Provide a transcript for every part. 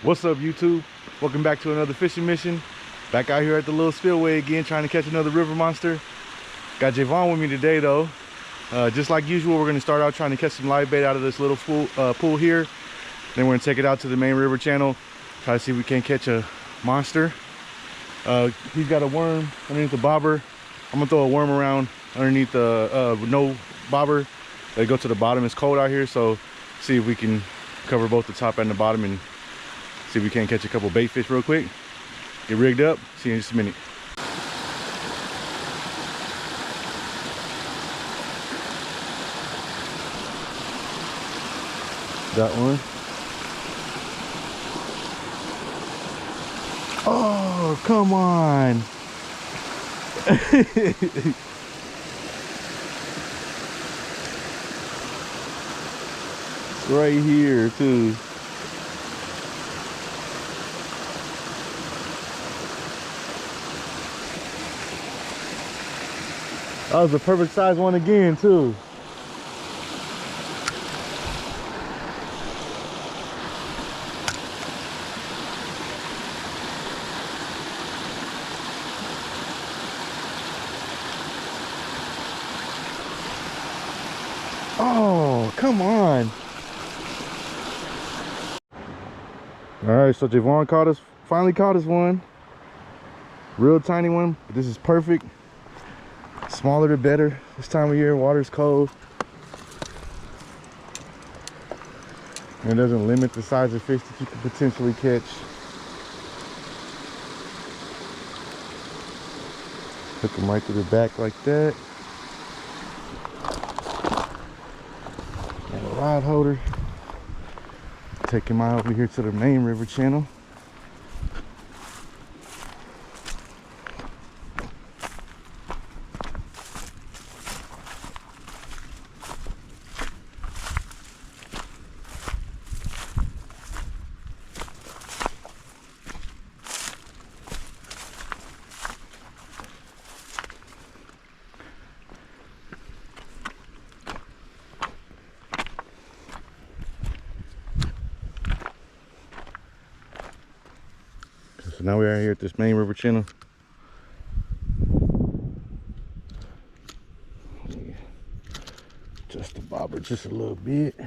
What's up, YouTube? Welcome back to another fishing mission. Back out here at the little spillway again, trying to catch another river monster. Got Javon with me today though. Just like usual, we're gonna start out trying to catch some live bait out of this little pool here. Then we're gonna take it out to the main river channel, try to see if we can catch a monster. He's got a worm underneath the bobber. I'm gonna throw a worm around underneath the no bobber. Let it go to the bottom. It's cold out here, so see if we can cover both the top and the bottom and see if we can't catch a couple bait fish real quick. Get rigged up. See you in just a minute. Got one. Oh, come on. It's right here too. That was the perfect size one again too. Oh, come on. All right, so Javon finally caught us one. Real tiny one, but this is perfect. Smaller the better. This time of year, water's cold. And it doesn't limit the size of fish that you could potentially catch. Hook them right to the back like that. And a rod holder. Take him out over here to the main river channel. So now we are here at this main river channel. Just the bobber just a little bit.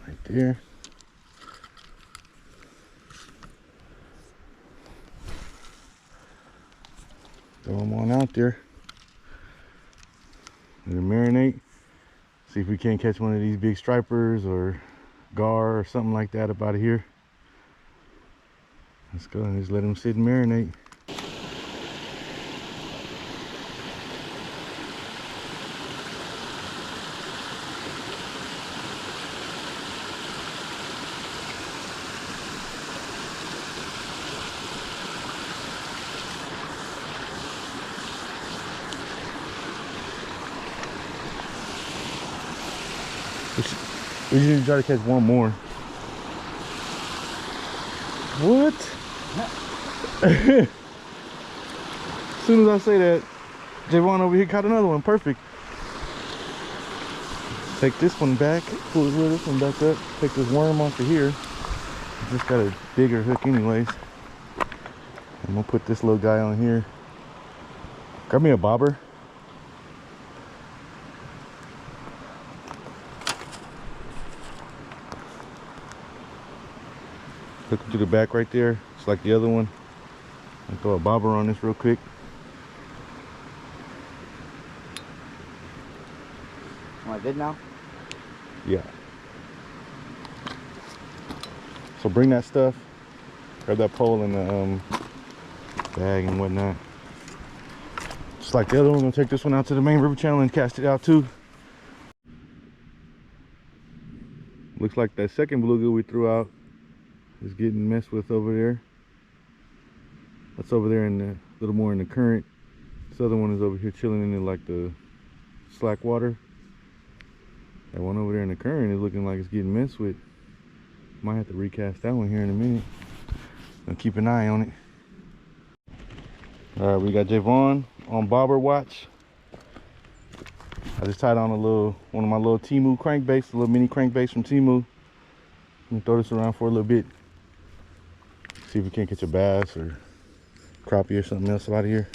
Right there. Throw them on out there. And then marinate. See if we can't catch one of these big stripers or gar or something like that up out of here. Let's go and just let them sit and marinate. We usually try to catch one more. What? As soon as I say that, Javon over here caught another one. Perfect. Take this one back. Pull this one back up. Take this worm off of here. Just got a bigger hook anyways. I'm gonna put this little guy on here. Grab me a bobber. Hook it to the back right there, just like the other one. I'll throw a bobber on this real quick. Am I good now? Yeah. So bring that stuff. Grab that pole and the bag and whatnot. Just like the other one, I'm gonna take this one out to the main river channel and cast it out too. Looks like that second bluegill we threw out is getting messed with over there. That's over there in the little more in the current. This other one is over here chilling in like the slack water. That one over there in the current is looking like it's getting messed with. Might have to recast that one here in a minute. Gonna keep an eye on it. All right, we got Javon on bobber watch. I just tied on one of my little Temu crankbaits, a little mini crankbaits from Temu. Let me throw this around for a little bit. See if we can't catch a bass or crappie or something else out of here.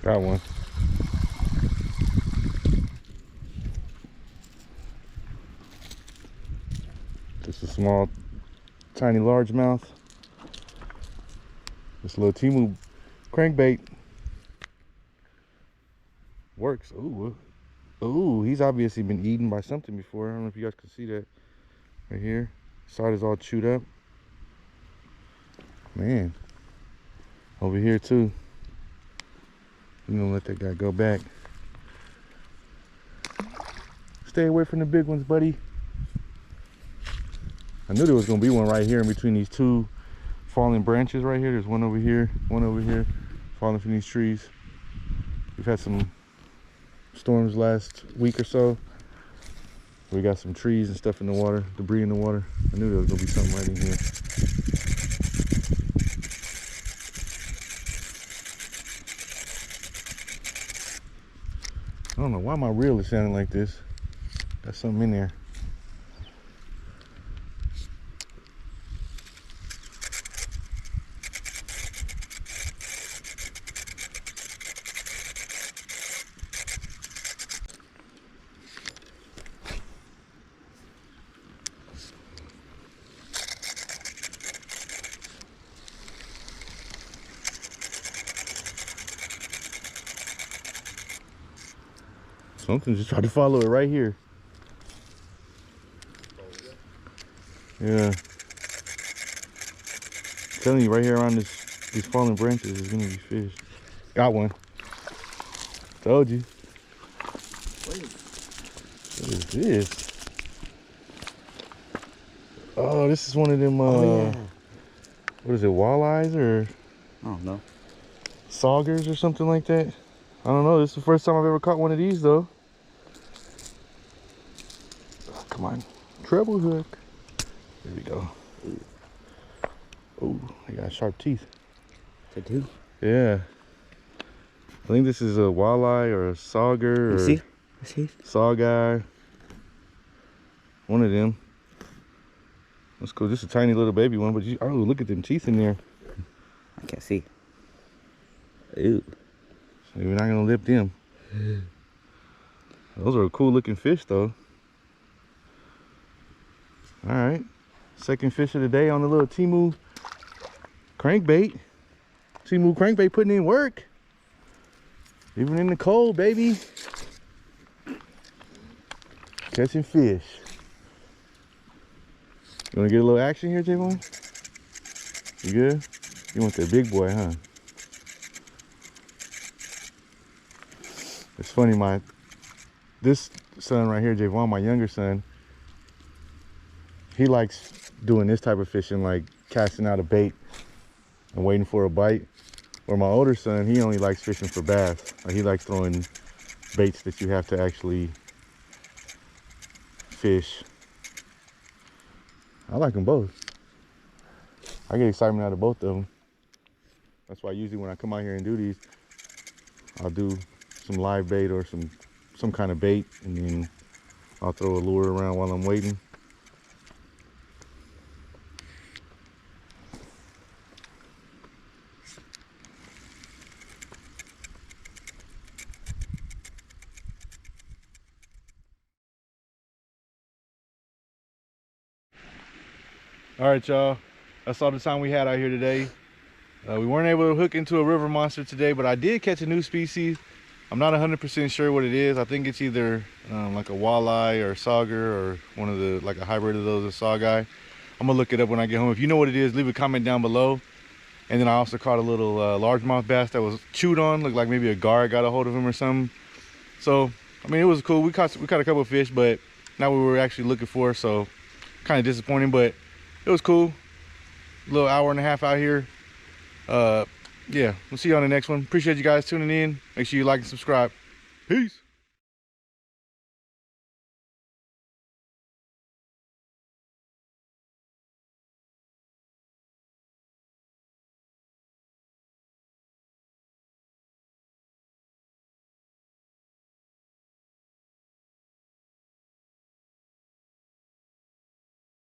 Got one. Just a small, tiny largemouth. This little Temu crankbait works. Ooh, ooh, he's obviously been eaten by something before. I don't know if you guys can see that right here. Side is all chewed up. Man, over here too. I'm gonna let that guy go back. Stay away from the big ones, buddy. I knew there was gonna be one right here in between these two fallen branches right here. There's one over here, falling from these trees. We've had some storms last week or so. We got some trees and stuff in the water, debris in the water. I knew there was gonna be something right in here. I don't know why my reel is sounding like this. Got something in there. Something just tried to follow it right here. Yeah. I'm telling you, right here around these fallen branches is gonna be fish. Got one. Told you. What is this? Oh, this is one of them, yeah. what is it, walleyes or? I don't know. Saugers or something like that. I don't know. This is the first time I've ever caught one of these though. Oh, come on. Treble hook. There we go. Oh, they got sharp teeth. Is it two? Yeah. I think this is a walleye or a sauger or See? sawguy. One of them. That's cool. Just a tiny little baby one, but oh, look at them teeth in there. I can't see. Ooh. So we're not gonna lip them. Those are a cool looking fish though. All right, second fish of the day on the little Temu crankbait. Temu crankbait putting in work. Even in the cold, baby. Catching fish. You wanna get a little action here, Javon? You good? You want that big boy, huh? It's funny, this son right here, Javon, my younger son, he likes doing this type of fishing, like casting out a bait and waiting for a bite. Or my older son, he only likes fishing for bass. Like he likes throwing baits that you have to actually fish. I like them both. I get excitement out of both of them. That's why usually when I come out here and do these, I'll do some live bait or some kind of bait, and then I'll throw a lure around while I'm waiting. All right, y'all, that's all the time we had out here today. We weren't able to hook into a river monster today, but I did catch a new species. I'm not 100% sure what it is. I think it's either like a walleye or a sauger or one of the, like a hybrid of those, a sawguy. I'm gonna look it up when I get home. If you know what it is, leave a comment down below. And then I also caught a little largemouth bass that was chewed on, looked like maybe a guard got a hold of him or something. So, I mean, it was cool. We caught a couple of fish, but not what we were actually looking for, so kind of disappointing, but it was cool. little hour and a half out here. Yeah, we'll see you on the next one. Appreciate you guys tuning in. Make sure you like and subscribe. Peace.